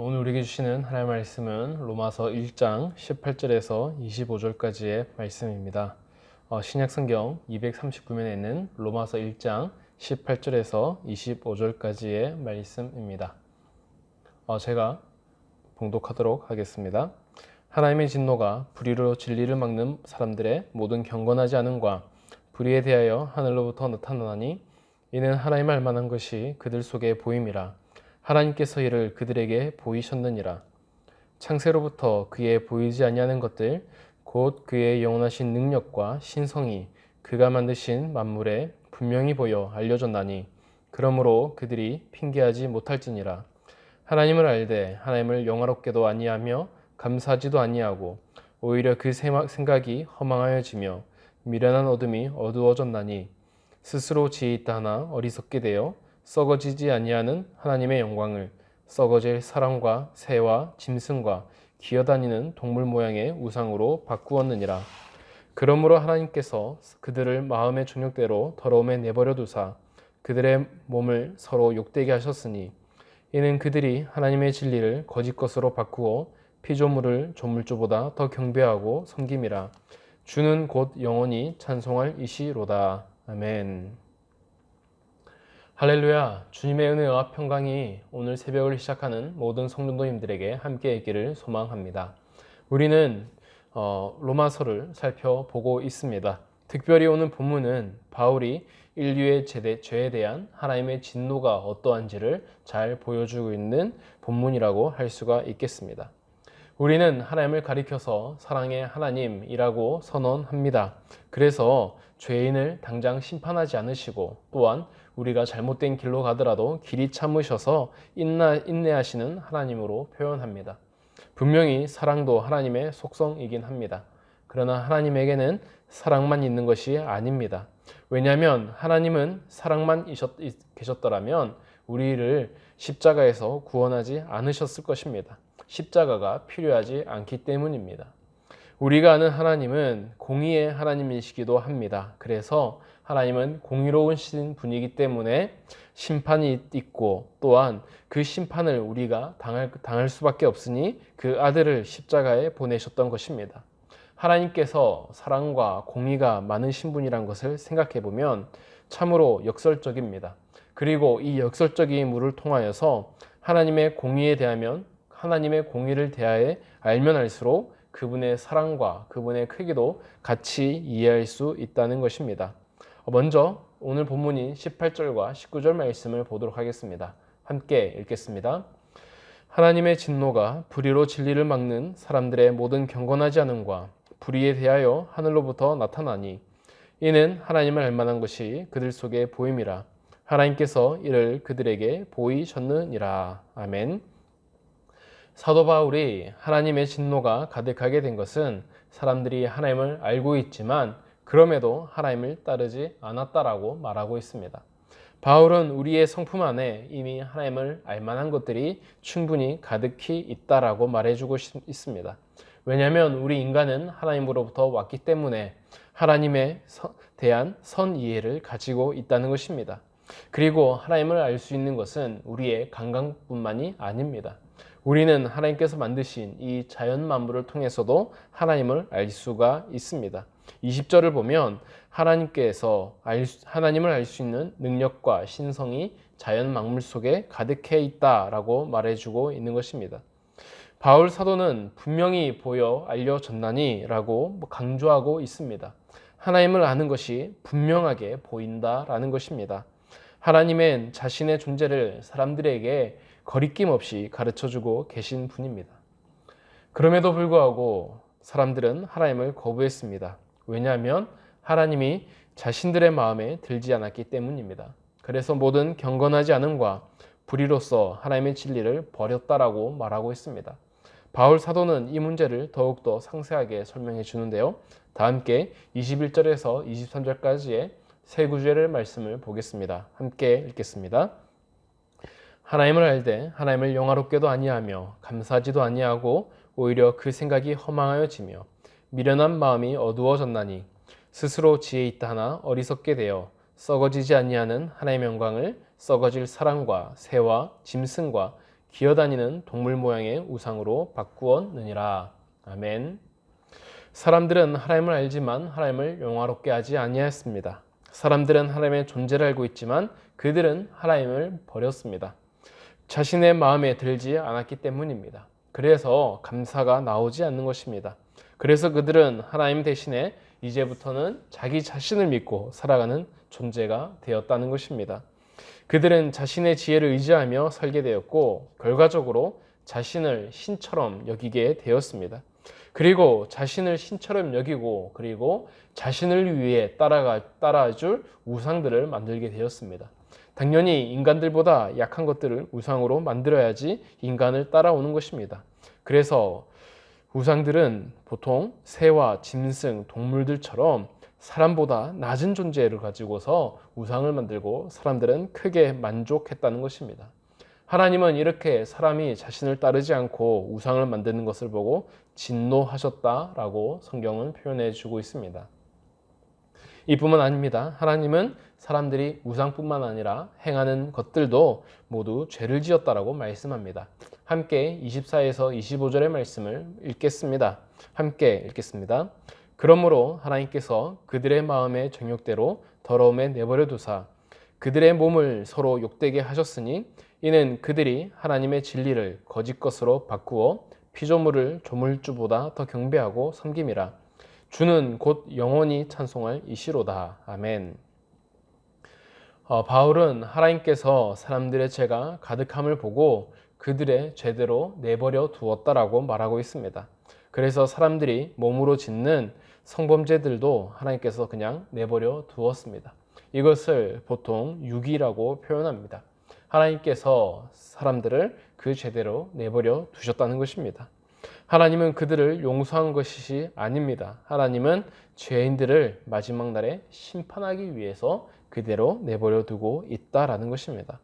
오늘 우리에게 주시는 하나님의 말씀은 로마서 1장 18절에서 25절까지의 말씀입니다. 신약성경 239면에는 로마서 1장 18절에서 25절까지의 말씀입니다. 제가 봉독하도록 하겠습니다. 하나님의 진노가 불의로 진리를 막는 사람들의 모든 경건하지 않음과 불의에 대하여 하늘로부터 나타나니 이는 하나님 알 만한 것이 그들 속에 보임이라. 하나님께서 이를 그들에게 보이셨느니라. 창세로부터 그의 보이지 아니하는 것들 곧 그의 영원하신 능력과 신성이 그가 만드신 만물에 분명히 보여 알려졌나니 그러므로 그들이 핑계하지 못할지니라. 하나님을 알되 하나님을 영화롭게도 아니하며 감사하지도 아니하고 오히려 그 생각이 허망하여지며 미련한 어둠이 어두워졌나니 스스로 지혜 있다 하나 어리석게 되어 썩어지지 아니하는 하나님의 영광을 썩어질 사람과 새와 짐승과 기어다니는 동물 모양의 우상으로 바꾸었느니라. 그러므로 하나님께서 그들을 마음의 정욕대로 더러움에 내버려 두사 그들의 몸을 서로 욕되게 하셨으니 이는 그들이 하나님의 진리를 거짓 것으로 바꾸어 피조물을 조물주보다 더 경배하고 섬김이라. 주는 곧 영원히 찬송할 이시로다. 아멘. 할렐루야. 주님의 은혜와 평강이 오늘 새벽을 시작하는 모든 성도님들에게 함께 있기를 소망합니다. 우리는 로마서를 살펴보고 있습니다. 특별히 오늘 본문은 바울이 인류의 죄에 대한 하나님의 진노가 어떠한지를 잘 보여주고 있는 본문이라고 할 수가 있겠습니다. 우리는 하나님을 가리켜서 사랑의 하나님이라고 선언합니다. 그래서 죄인을 당장 심판하지 않으시고 또한 우리가 잘못된 길로 가더라도 길이 참으셔서 인내하시는 하나님으로 표현합니다. 분명히 사랑도 하나님의 속성이긴 합니다. 그러나 하나님에게는 사랑만 있는 것이 아닙니다. 왜냐하면 하나님은 사랑만 계셨더라면 우리를 십자가에서 구원하지 않으셨을 것입니다. 십자가가 필요하지 않기 때문입니다. 우리가 아는 하나님은 공의의 하나님이시기도 합니다. 그래서 하나님은 공의로우신 분이기 때문에 심판이 있고 또한 그 심판을 우리가 당할 수밖에 없으니 그 아들을 십자가에 보내셨던 것입니다. 하나님께서 사랑과 공의가 많으신 분이란 것을 생각해 보면 참으로 역설적입니다. 그리고 이 역설적인 통하여서 하나님의 공의를 대하여 알면 알수록 그분의 사랑과 그분의 크기도 같이 이해할 수 있다는 것입니다. 먼저 오늘 본문인 18절과 19절 말씀을 보도록 하겠습니다. 함께 읽겠습니다. 하나님의 진노가 불의로 진리를 막는 사람들의 모든 경건하지 않음과 불의에 대하여 하늘로부터 나타나니 이는 하나님을 알 만한 것이 그들 속에 보임이라. 하나님께서 이를 그들에게 보이셨느니라. 아멘. 사도 바울이 하나님의 진노가 가득하게 된 것은 사람들이 하나님을 알고 있지만 그럼에도 하나님을 따르지 않았다라고 말하고 있습니다. 바울은 우리의 성품 안에 이미 하나님을 알 만한 것들이 충분히 가득히 있다라고 말해주고 있습니다. 왜냐하면 우리 인간은 하나님으로부터 왔기 때문에 하나님에 대한 선 이해를 가지고 있다는 것입니다. 그리고 하나님을 알 수 있는 것은 우리의 감각뿐만이 아닙니다. 우리는 하나님께서 만드신 이 자연 만물을 통해서도 하나님을 알 수가 있습니다. 20절을 보면 하나님을 알 수 있는 능력과 신성이 자연 만물 속에 가득해 있다라고 말해주고 있는 것입니다. 바울 사도는 분명히 보여 알려졌나니라고 강조하고 있습니다. 하나님을 아는 것이 분명하게 보인다라는 것입니다. 하나님은 자신의 존재를 사람들에게 거리낌 없이 가르쳐주고 계신 분입니다. 그럼에도 불구하고 사람들은 하나님을 거부했습니다. 왜냐하면 하나님이 자신들의 마음에 들지 않았기 때문입니다. 그래서 모든 경건하지 않음과 불의로서 하나님의 진리를 버렸다라고 말하고 있습니다. 바울 사도는 이 문제를 더욱더 상세하게 설명해 주는데요. 다 함께 21절에서 23절까지의 세 구절의 말씀을 보겠습니다. 함께 읽겠습니다. 하나님을 알되 하나님을 영화롭게도 아니하며 감사하지도 아니하고 오히려 그 생각이 허망하여지며 미련한 마음이 어두워졌나니 스스로 지혜 있다 하나 어리석게 되어 썩어지지 아니하는 하나님의 영광을 썩어질 사람과 새와 짐승과 기어다니는 동물 모양의 우상으로 바꾸었느니라. 아멘. 사람들은 하나님을 알지만 하나님을 영화롭게 하지 아니하였습니다. 사람들은 하나님의 존재를 알고 있지만 그들은 하나님을 버렸습니다. 자신의 마음에 들지 않았기 때문입니다. 그래서 감사가 나오지 않는 것입니다. 그래서 그들은 하나님 대신에 이제부터는 자기 자신을 믿고 살아가는 존재가 되었다는 것입니다. 그들은 자신의 지혜를 의지하며 살게 되었고 결과적으로 자신을 신처럼 여기게 되었습니다. 그리고 자신을 신처럼 여기고 그리고 자신을 위해 따라줄 우상들을 만들게 되었습니다. 당연히 인간들보다 약한 것들을 우상으로 만들어야지 인간을 따라오는 것입니다. 그래서 우상들은 보통 새와 짐승, 동물들처럼 사람보다 낮은 존재를 가지고서 우상을 만들고 사람들은 크게 만족했다는 것입니다. 하나님은 이렇게 사람이 자신을 따르지 않고 우상을 만드는 것을 보고 진노하셨다라고 성경은 표현해 주고 있습니다. 이뿐만 아닙니다. 하나님은 사람들이 우상뿐만 아니라 행하는 것들도 모두 죄를 지었다라고 말씀합니다. 함께 24에서 25절의 말씀을 읽겠습니다. 함께 읽겠습니다. 그러므로 하나님께서 그들의 마음의 정욕대로 더러움에 내버려 두사 그들의 몸을 서로 욕되게 하셨으니 이는 그들이 하나님의 진리를 거짓 것으로 바꾸어 피조물을 조물주보다 더 경배하고 섬김이라. 주는 곧 영원히 찬송할 이시로다. 아멘. 바울은 하나님께서 사람들의 죄가 가득함을 보고 그들의 죄대로 내버려 두었다라고 말하고 있습니다. 그래서 사람들이 몸으로 짓는 성범죄들도 하나님께서 그냥 내버려 두었습니다. 이것을 보통 유기라고 표현합니다. 하나님께서 사람들을 그 죄대로 내버려 두셨다는 것입니다. 하나님은 그들을 용서한 것이 아닙니다. 하나님은 죄인들을 마지막 날에 심판하기 위해서 그대로 내버려 두고 있다라는 것입니다.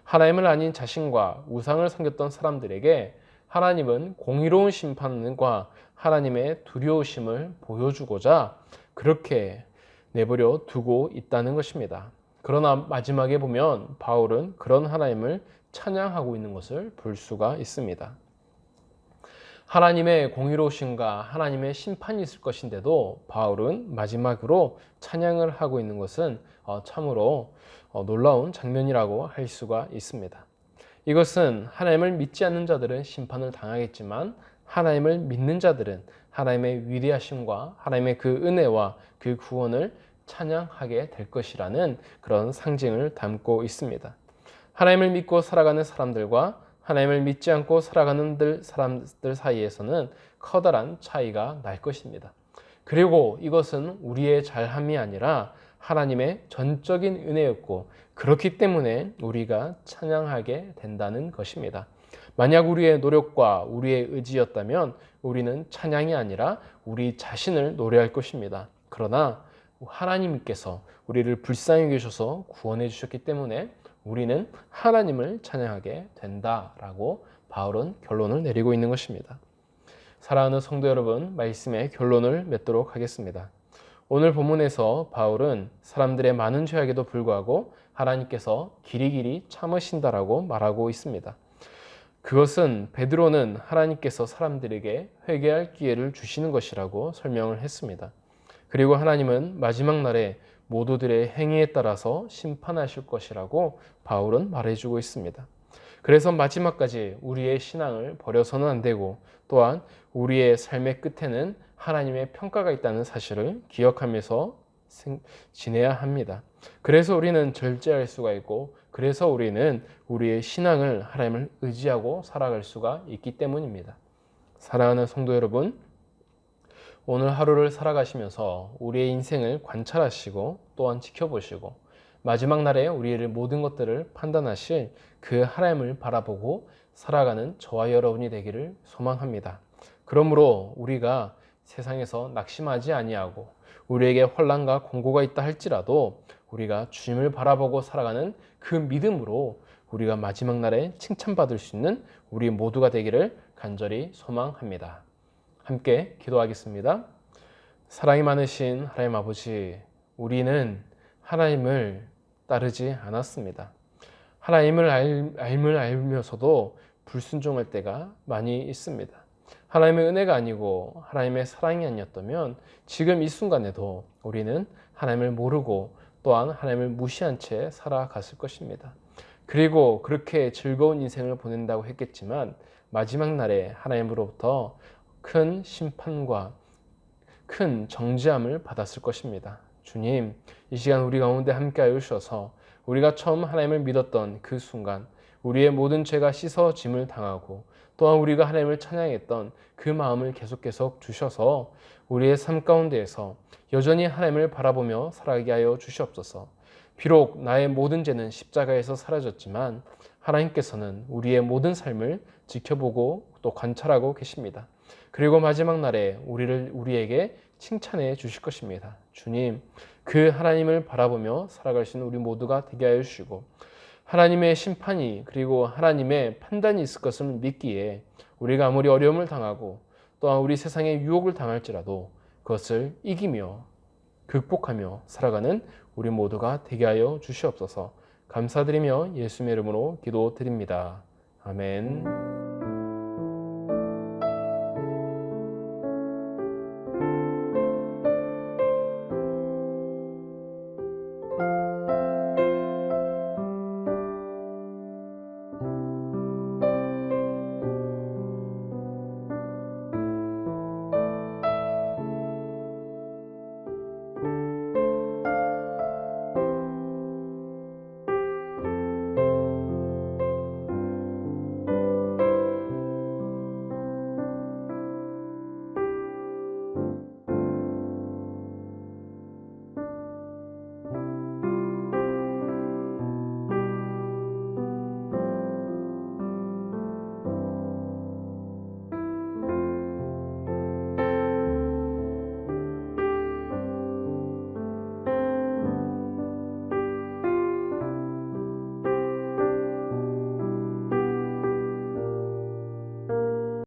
하나님을 아닌 자신과 우상을 섬겼던 사람들에게 하나님은 공의로운 심판과 하나님의 두려우심을 보여주고자 그렇게 내버려 두고 있다는 것입니다. 그러나 마지막에 보면 바울은 그런 하나님을 찬양하고 있는 것을 볼 수가 있습니다. 하나님의 공의로우심과 하나님의 심판이 있을 것인데도 바울은 마지막으로 찬양을 하고 있는 것은 참으로 놀라운 장면이라고 할 수가 있습니다. 이것은 하나님을 믿지 않는 자들은 심판을 당하겠지만 하나님을 믿는 자들은 하나님의 위대하심과 하나님의 그 은혜와 그 구원을 찬양하게 될 것이라는 그런 상징을 담고 있습니다. 하나님을 믿고 살아가는 사람들과 하나님을 믿지 않고 살아가는 사람들 사이에서는 커다란 차이가 날 것입니다. 그리고 이것은 우리의 잘함이 아니라 하나님의 전적인 은혜였고 그렇기 때문에 우리가 찬양하게 된다는 것입니다. 만약 우리의 노력과 우리의 의지였다면 우리는 찬양이 아니라 우리 자신을 노래할 것입니다. 그러나 하나님께서 우리를 불쌍히 여기셔서 구원해 주셨기 때문에 우리는 하나님을 찬양하게 된다라고 바울은 결론을 내리고 있는 것입니다. 사랑하는 성도 여러분, 말씀의 결론을 맺도록 하겠습니다. 오늘 본문에서 바울은 사람들의 많은 죄악에도 불구하고 하나님께서 길이길이 참으신다라고 말하고 있습니다. 그것은 베드로는 하나님께서 사람들에게 회개할 기회를 주시는 것이라고 설명을 했습니다. 그리고 하나님은 마지막 날에 모두들의 행위에 따라서 심판하실 것이라고 바울은 말해주고 있습니다. 그래서 마지막까지 우리의 신앙을 버려서는 안 되고 또한 우리의 삶의 끝에는 하나님의 평가가 있다는 사실을 기억하면서 지내야 합니다. 그래서 우리는 절제할 수가 있고 그래서 우리는 우리의 신앙을 하나님을 의지하고 살아갈 수가 있기 때문입니다. 사랑하는 성도 여러분, 오늘 하루를 살아가시면서 우리의 인생을 관찰하시고 또한 지켜보시고 마지막 날에 우리의 모든 것들을 판단하실 그 하나님을 바라보고 살아가는 저와 여러분이 되기를 소망합니다. 그러므로 우리가 세상에서 낙심하지 아니하고 우리에게 혼란과 공고가 있다 할지라도 우리가 주님을 바라보고 살아가는 그 믿음으로 우리가 마지막 날에 칭찬받을 수 있는 우리 모두가 되기를 간절히 소망합니다. 함께 기도하겠습니다. 사랑이 많으신 하나님 아버지, 우리는 하나님을 따르지 않았습니다. 하나님을 알면서도 불순종할 때가 많이 있습니다. 하나님의 은혜가 아니고 하나님의 사랑이 아니었다면 지금 이 순간에도 우리는 하나님을 모르고 또한 하나님을 무시한 채 살아갔을 것입니다. 그리고 그렇게 즐거운 인생을 보낸다고 했겠지만 마지막 날에 하나님으로부터 큰 심판과 큰 정죄함을 받았을 것입니다. 주님, 이 시간 우리 가운데 함께하여 주셔서 우리가 처음 하나님을 믿었던 그 순간 우리의 모든 죄가 씻어짐을 당하고 또한 우리가 하나님을 찬양했던 그 마음을 계속 주셔서 우리의 삶 가운데에서 여전히 하나님을 바라보며 살아가게 하여 주시옵소서. 비록 나의 모든 죄는 십자가에서 사라졌지만 하나님께서는 우리의 모든 삶을 지켜보고 또 관찰하고 계십니다. 그리고 마지막 날에 우리에게 칭찬해 주실 것입니다. 주님, 그 하나님을 바라보며 살아갈 수 있는 우리 모두가 되게 하여 주시고 하나님의 심판이 그리고 하나님의 판단이 있을 것을 믿기에 우리가 아무리 어려움을 당하고 또한 우리 세상에 유혹을 당할지라도 그것을 이기며 극복하며 살아가는 우리 모두가 되게 하여 주시옵소서. 감사드리며 예수님의 이름으로 기도드립니다. 아멘.